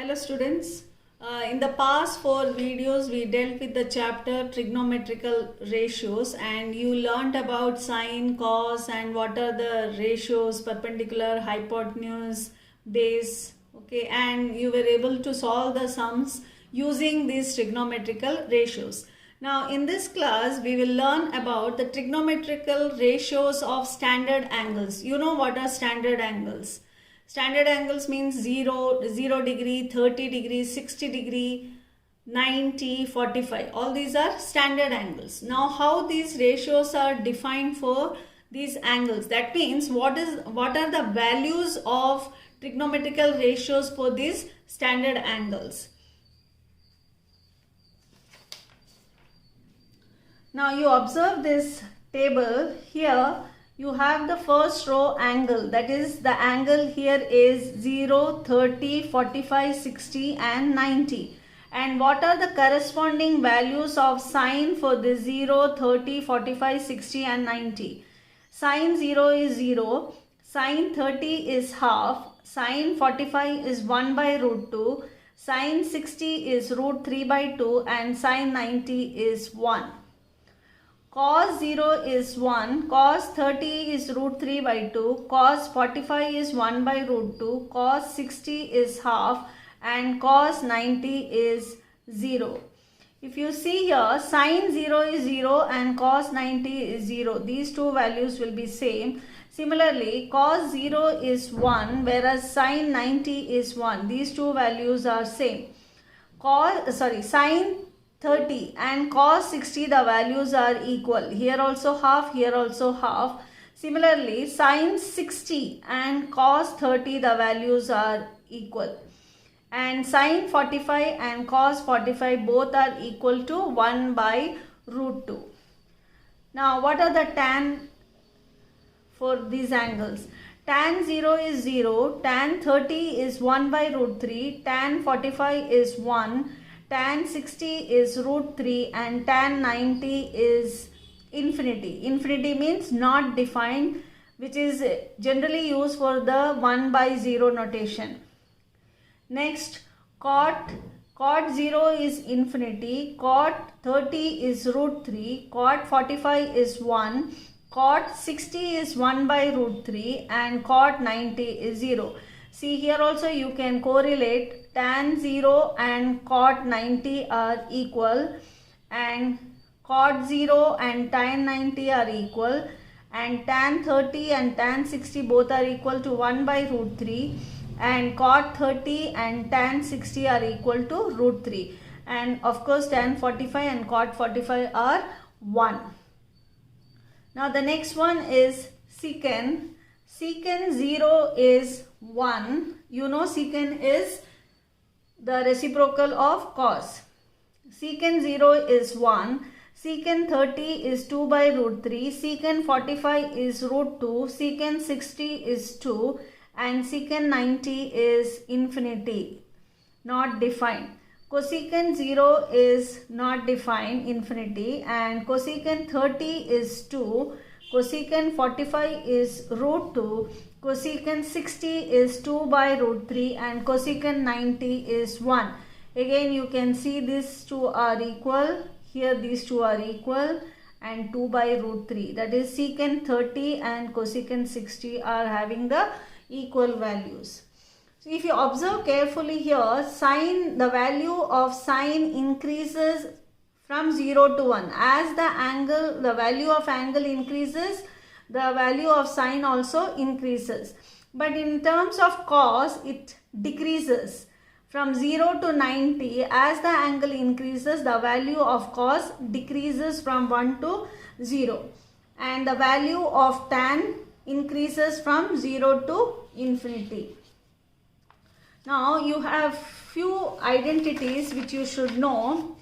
Hello students. In the past 4 videos we dealt with the chapter trigonometrical ratios and you learnt about sine, cos and what are the ratios, perpendicular, hypotenuse, base, okay, and you were able to solve the sums using these trigonometrical ratios. Now in this class we will learn about the trigonometrical ratios of standard angles. You know what are standard angles? Standard angles means 0 degree, 30 degree, 60 degree, 90, 45. All these are standard angles. Now how these ratios are defined for these angles? That means what are the values of trigonometrical ratios for these standard angles? Now you observe this table here. You have the first row angle, that is the angle here is 0, 30, 45, 60 and 90. And what are the corresponding values of sine for the 0, 30, 45, 60 and 90? Sine 0 is 0, sine 30 is half, sine 45 is 1 by root 2, sine 60 is root 3 by 2 and sine 90 is 1. Cos 0 is 1, cos 30 is root 3 by 2, cos 45 is 1 by root 2, cos 60 is half and cos 90 is 0. If you see here, sin 0 is 0 and cos 90 is 0. These two values will be same. Similarly, cos 0 is 1 whereas sin 90 is 1. These two values are same. Sin 30 and cos 60 the values are equal. Here also half, here also half. Similarly, sin 60 and cos 30 the values are equal. And sin 45 and cos 45 both are equal to 1 by root 2. Now what are the tan for these angles? Tan 0 is 0, tan 30 is 1 by root 3, tan 45 is 1, tan 60 is root 3 and tan 90 is infinity. Infinity means not defined, which is generally used for the 1 by 0 notation. Next, cot 0 is infinity, cot 30 is root 3, cot 45 is 1, cot 60 is 1 by root 3 and cot 90 is 0. See here also you can correlate tan 0 and cot 90 are equal and cot 0 and tan 90 are equal and tan 30 and tan 60 both are equal to 1 by root 3 and cot 30 and tan 60 are equal to root 3 and of course tan 45 and cot 45 are 1. Now the next one is secant. Secant 0 is 1. You know secant is the reciprocal of cos. Secant 0 is 1. Secant 30 is 2 by root 3. Secant 45 is root 2. Secant 60 is 2. And secant 90 is infinity, not defined. Cosecant 0 is not defined, infinity, and cosecant 30 is 2. Cosecant 45 is root 2, cosecant 60 is 2 by root 3 and cosecant 90 is 1. Again you can see these two are equal, here these two are equal and 2 by root 3. That is secant 30 and cosecant 60 are having the equal values. So if you observe carefully here, the value of sine increases from 0 to 1. As the value of angle increases, the value of sine also increases. But in terms of cos, it decreases. From 0 to 90, as the angle increases, the value of cos decreases from 1 to 0. And the value of tan increases from 0 to infinity. Now you have few identities which you should know.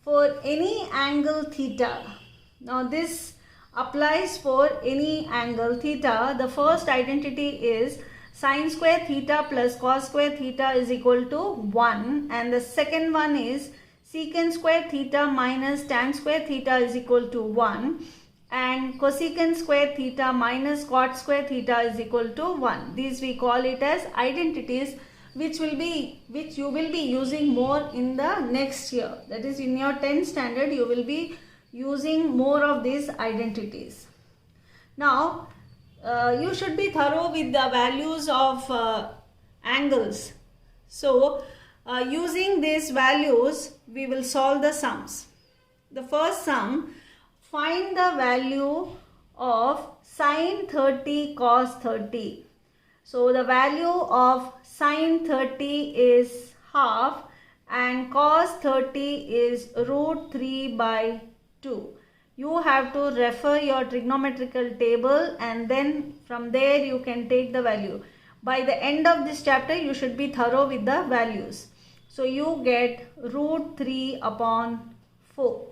For any angle theta, now this applies for any angle theta. The first identity is sin square theta plus cos square theta is equal to 1, and the second one is secant square theta minus tan square theta is equal to 1, and cosecant square theta minus cot square theta is equal to 1. These we call it as identities which you will be using more in the next year. That is, in your 10th standard you will be using more of these identities. Now you should be thorough with the values of angles. So using these values we will solve the sums. The first sum, find the value of sine 30 cos 30. So the value of sine 30 is half and cos 30 is root 3 by 2. You have to refer your trigonometrical table and then from there you can take the value. By the end of this chapter you should be thorough with the values. So you get root 3 upon 4.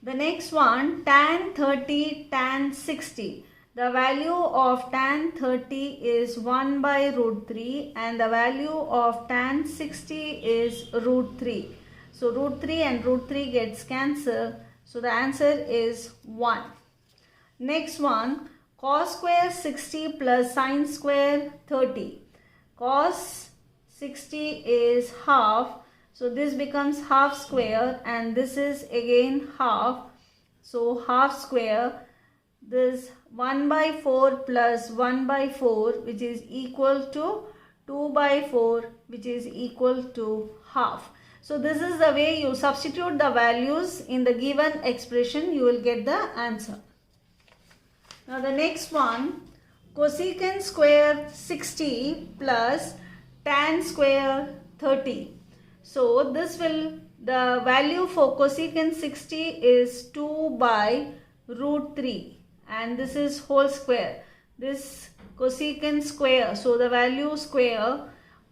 The next one, tan 30 tan 60. The value of tan 30 is 1 by root 3 and the value of tan 60 is root 3. So root 3 and root 3 gets cancelled. So the answer is 1. Next one, cos square 60 plus sine square 30. Cos 60 is half. So this becomes half square and this is again half. So half square. This 1 by 4 plus 1 by 4 which is equal to 2 by 4 which is equal to half. So this is the way you substitute the values in the given expression, you will get the answer. Now the next one, cosecant square 60 plus tan square 30. So this will, the value for cosecant 60 is 2 by root 3 and this is whole square. This cosecant square, so the value square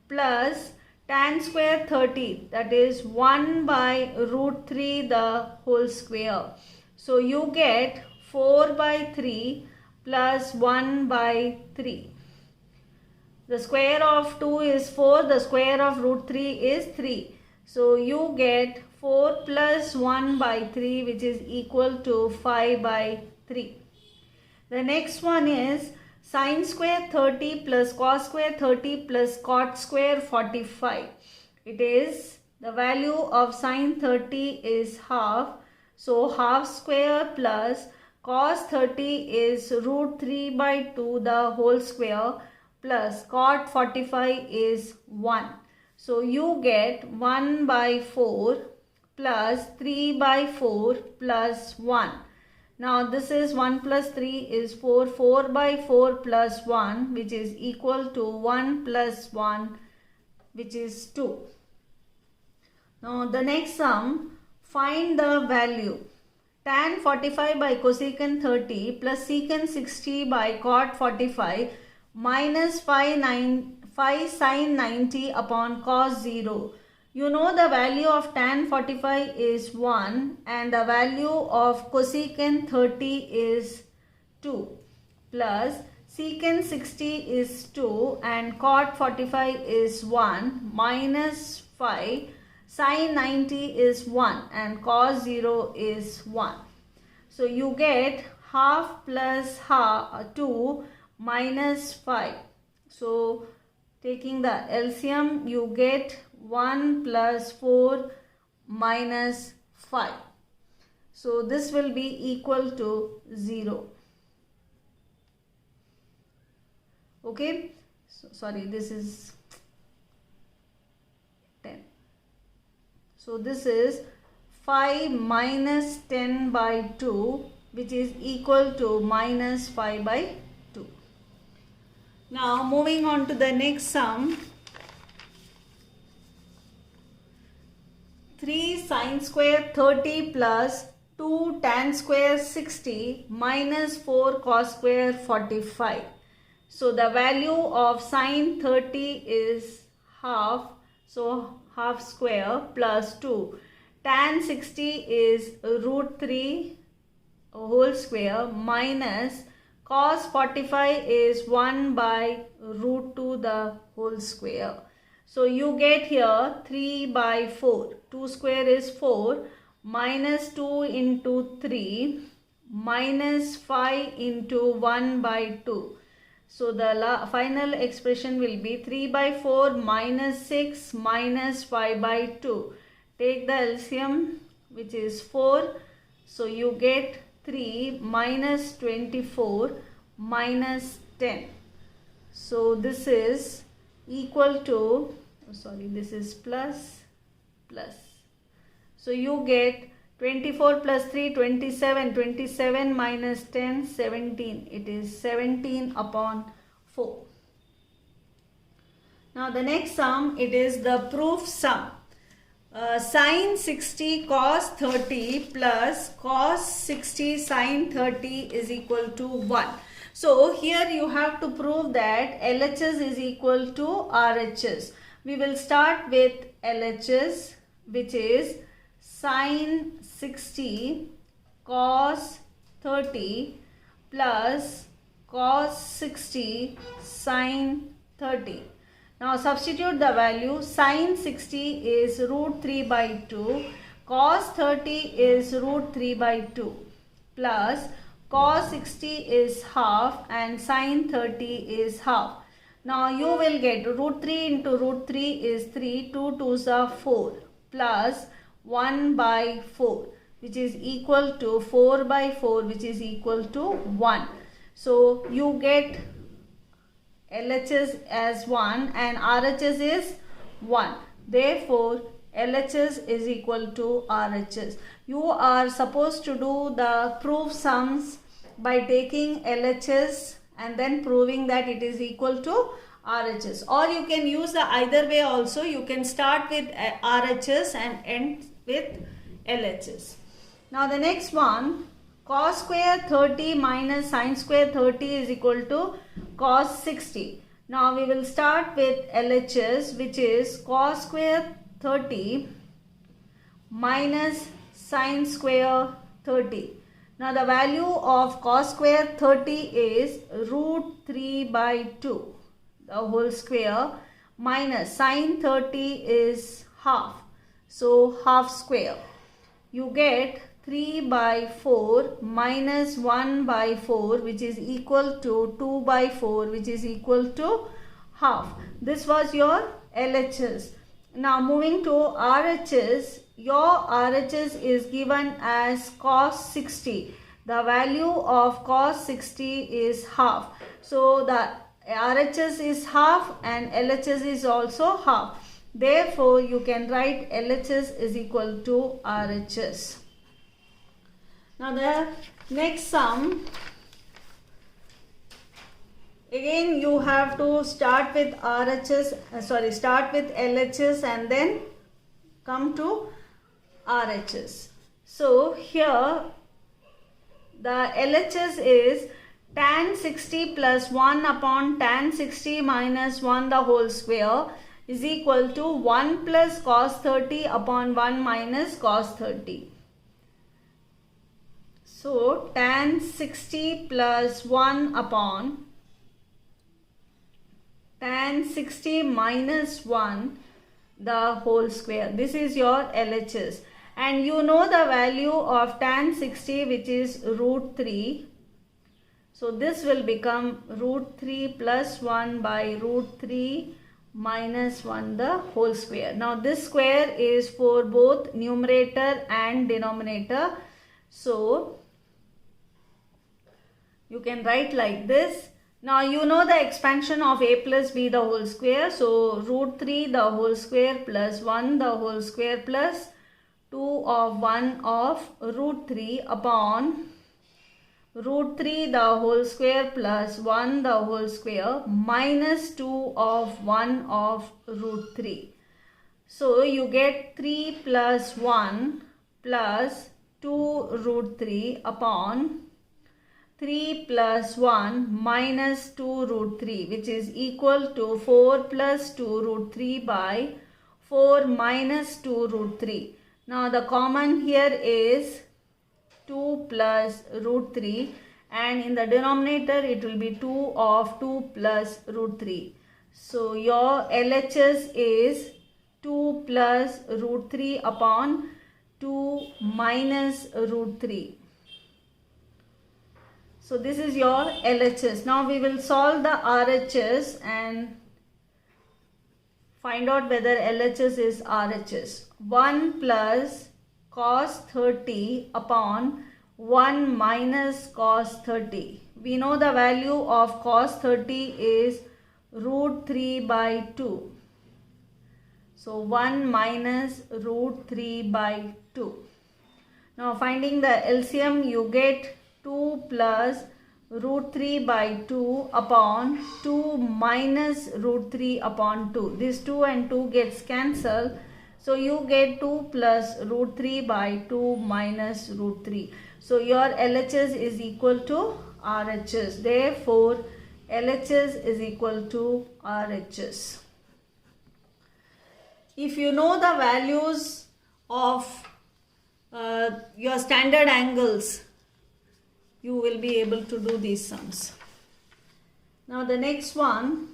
plus tan square 30, that is 1 by root 3 the whole square. So you get 4 by 3 plus 1 by 3. The square of 2 is 4, the square of root 3 is 3. So you get 4 plus 1 by 3 which is equal to 5 by 3. The next one is sine square 30 plus cos square 30 plus cot square 45. It is, the value of sine 30 is half. So half square plus cos 30 is root 3 by 2 the whole square plus cot 45 is 1. So you get 1 by 4 plus 3 by 4 plus 1. Now this is 1 plus 3 is 4. 4 by 4 plus 1 which is equal to 1 plus 1 which is 2. Now the next sum, find the value. Tan 45 by cosecant 30 plus secant 60 by cot 45 minus 5 sin 90 upon cos 0. You know the value of tan 45 is 1 and the value of cosecant 30 is 2 plus secant 60 is 2 and cot 45 is 1 minus 5 sin 90 is 1 and cos 0 is 1. So you get half plus half 2 minus 5. So taking the LCM you get 1 plus 4 minus 5. So this will be equal to 0. Okay. So, sorry, this is 10. So this is 5 minus 10 by 2 which is equal to minus 5 by 2. Now moving on to the next sum. 3 sin square 30 plus 2 tan square 60 minus 4 cos square 45. So the value of sin 30 is half. So half square plus 2. Tan 60 is root 3 whole square minus cos 45 is 1 by root 2 the whole square. So you get here 3 by 4. 2 square is 4 minus 2 into 3 minus 5 into 1 by 2. So the final expression will be 3 by 4 minus 6 minus 5 by 2. Take the LCM, which is 4. So you get 3 minus 24 minus 10. So this is equal to, this is plus. So you get 24 plus 3, 27. 27 minus 10, 17. It is 17 upon 4. Now the next sum, it is the proof sum. Sine 60 cos 30 plus cos 60 sine 30 is equal to 1. So here you have to prove that LHS is equal to RHS. We will start with LHS, which is sine 60 cos 30 plus cos 60 sine 30. Now substitute the value. Sine 60 is root 3 by 2, cos 30 is root 3 by 2, plus cos 60 is half and sine 30 is half. Now you will get root 3 into root 3 is 3, 2 2s are 4, plus 1 by 4, which is equal to 4 by 4, which is equal to 1. So you get LHS as 1 and RHS is 1. Therefore, LHS is equal to RHS. You are supposed to do the proof sums by taking LHS and then proving that it is equal to RHS. Or you can use the either way also. You can start with RHS and end with LHS. Now the next one, cos square 30 minus sine square 30 is equal to cos 60. Now we will start with LHS, which is cos square 30 minus sine square 30. Now the value of cos square 30 is root 3 by 2, the whole square, minus sine 30 is half, so half square. You get 3 by 4 minus 1 by 4, which is equal to 2 by 4, which is equal to half. This was your LHS. Now moving to RHS, your RHS is given as cos 60. The value of cos 60 is half. So the RHS is half and LHS is also half. Therefore, you can write LHS is equal to RHS. Now the next sum, again you have to start with start with LHS and then come to RHS. So here the LHS is tan 60 plus 1 upon tan 60 minus 1 the whole square is equal to 1 plus cos 30 upon 1 minus cos 30. So tan 60 plus 1 upon tan 60 minus 1 the whole square. This is your LHS. And you know the value of tan 60, which is root 3. So this will become root 3 plus 1 by root 3 minus 1 the whole square. Now this square is for both numerator and denominator. So you can write like this. Now you know the expansion of a plus b the whole square. So root 3 the whole square plus 1 the whole square plus 2 of 1 of root 3 upon root 3 the whole square plus 1 the whole square minus 2 of 1 of root 3. So you get 3 plus 1 plus 2 root 3 upon 3 plus 1 minus 2 root 3, which is equal to 4 plus 2 root 3 by 4 minus 2 root 3. Now the common here is 2 plus root 3 and in the denominator it will be 2 of 2 plus root 3. So your LHS is 2 plus root 3 upon 2 minus root 3. So this is your LHS. Now we will solve the RHS and find out whether LHS is RHS. 1 plus cos 30 upon 1 minus cos 30. We know the value of cos 30 is root 3 by 2. So 1 minus root 3 by 2. Now finding the LCM, you get 2 plus root 3 by 2 upon 2 minus root 3 upon 2. This 2 and 2 gets cancelled. So you get 2 plus root 3 by 2 minus root 3. So your LHS is equal to RHS. Therefore, LHS is equal to RHS. If you know the values of your standard angles, you will be able to do these sums. Now the next one,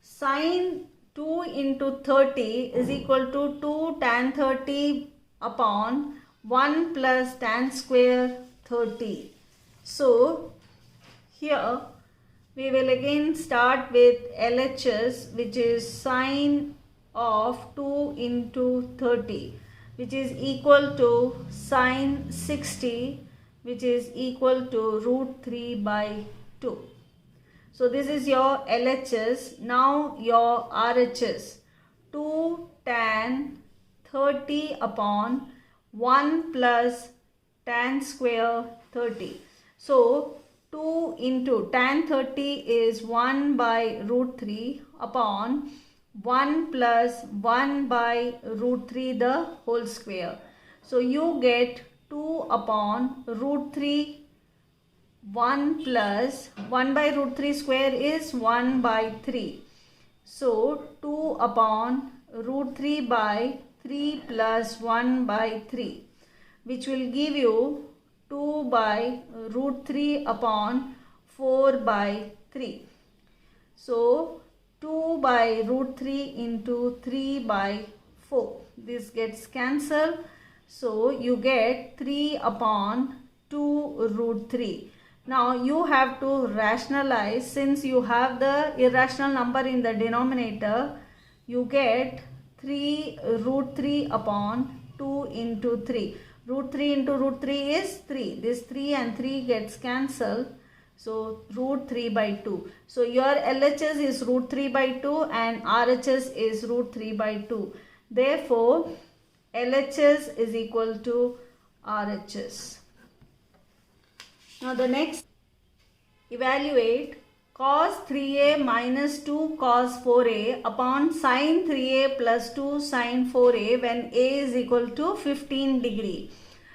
sine 2 into 30 is equal to 2 tan 30 upon 1 plus tan square 30. So here we will again start with LHS, which is sine of 2 into 30, which is equal to sine 60, which is equal to root 3 by 2. So this is your LHS. Now your RHS, 2 tan 30 upon 1 plus tan square 30. So 2 into tan 30 is 1 by root 3 upon 1 plus 1 by root 3 the whole square. So you get 2 upon root 3, 1 plus 1 by root 3 square is 1 by 3. So 2 upon root 3 by 3 plus 1 by 3, which will give you 2 by root 3 upon 4 by 3. So 2 by root 3 into 3 by 4. This gets cancelled. So you get 3 upon 2 root 3. Now you have to rationalize. Since you have the irrational number in the denominator, you get 3 root 3 upon 2 into 3. Root 3 into root 3 is 3. This 3 and 3 gets cancelled. So root 3 by 2. So your LHS is root 3 by 2 and RHS is root 3 by 2. Therefore, LHS is equal to RHS. Now the next, evaluate cos 3a minus 2 cos 4a upon sin 3a plus 2 sin 4a when a is equal to 15 degree.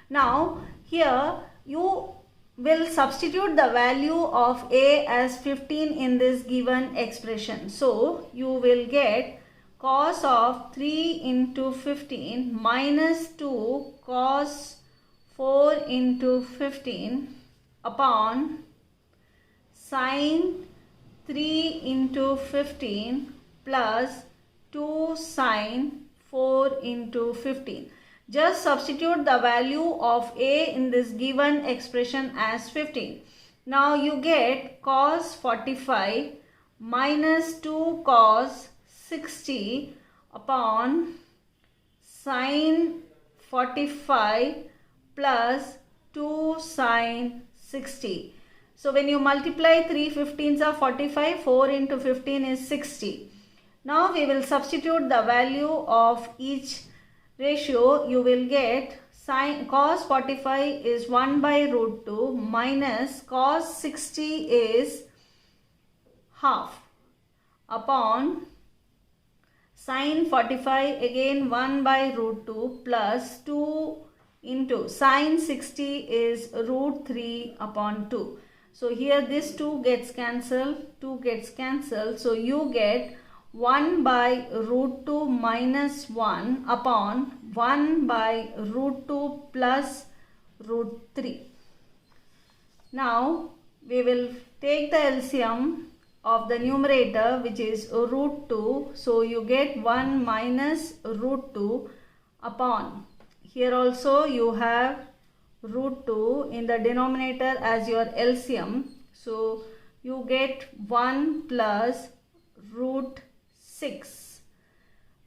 Now here you will substitute the value of a as 15 in this given expression. So you will get cos of 3 into 15 minus 2 cos 4 into 15 upon sin 3 into 15 plus 2 sin 4 into 15. Just substitute the value of a in this given expression as 15. Now you get cos 45 minus 2 cos 60 upon sin 45 plus 2 sin 60. So when you multiply 3 15s are 45, 4 into 15 is 60. Now we will substitute the value of each ratio. You will get sin cos 45 is 1 by root 2 minus cos 60 is half upon sin 45 again 1 by root 2 plus 2 into sin 60 is root 3 upon 2. So here this 2 gets cancelled, 2 gets cancelled. So you get 1 by root 2 minus 1 upon 1 by root 2 plus root 3. Now we will take the LCM of the numerator, which is root 2. So you get 1 minus root 2 upon, here also you have root 2 in the denominator as your LCM. So you get 1 plus root 6.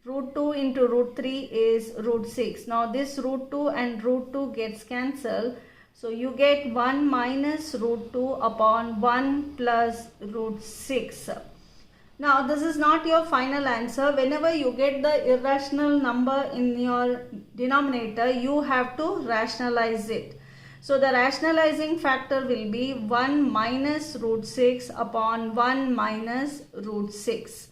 Root 2 into root 3 is root 6. Now this root 2 and root 2 gets cancelled. So you get 1 minus root 2 upon 1 plus root 6. Now this is not your final answer. Whenever you get the irrational number in your denominator, you have to rationalize it. So the rationalizing factor will be 1 minus root 6 upon 1 minus root 6.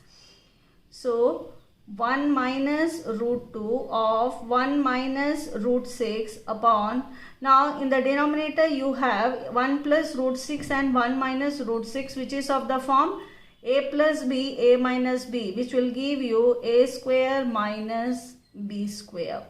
So 1 minus root 2 of 1 minus root 6 upon, now in the denominator you have 1 plus root 6 and 1 minus root 6, which is of the form a plus b, a minus b, which will give you a square minus b square.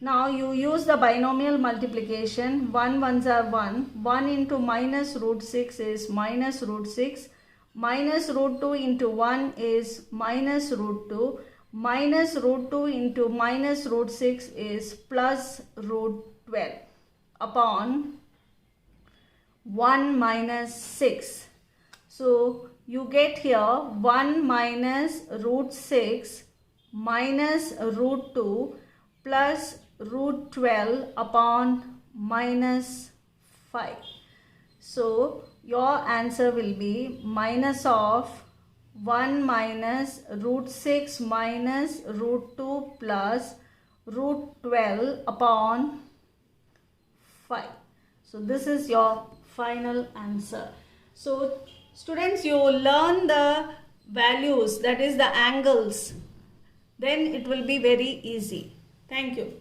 Now you use the binomial multiplication. 1 ones are 1. 1 into minus root 6 is minus root 6. Minus root 2 into 1 is minus root 2. Minus root 2 into minus root 6 is plus root 12 upon 1 minus 6. So you get here 1 minus root 6 minus root 2 plus root 12 upon minus 5. So your answer will be minus of 1 minus root 6 minus root 2 plus root 12 upon 5. So this is your final answer. So students, you learn the values, that is the angles, then it will be very easy. Thank you.